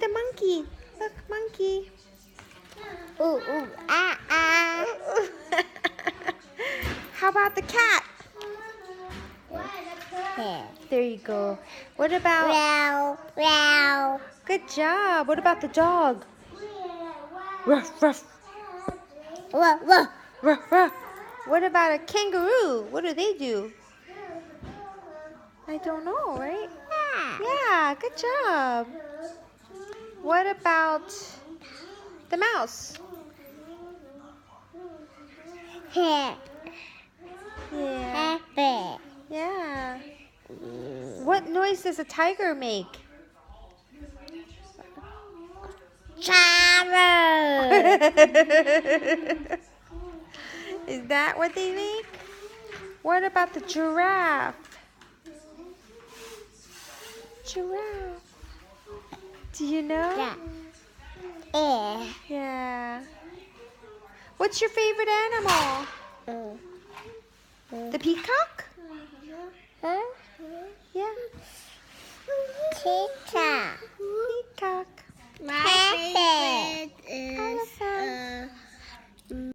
the monkey. Look, monkey. Ooh, ooh, ah, ah. How about the cat? Here. There you go. What about... Meow, meow. Good job. What about the dog? Ruff, ruff. Whoa, whoa. Ruff, ruff. What about a kangaroo? What do they do? I don't know, right? Yeah, good job. What about the mouse? Here. Yeah. Happy. Yeah. What noise does a tiger make? Travel. Is that what they make? What about the giraffe? Giraffe. Do you know? Yeah. Yeah. Yeah. What's your favorite animal? The peacock? Huh? Yeah. Cheetah.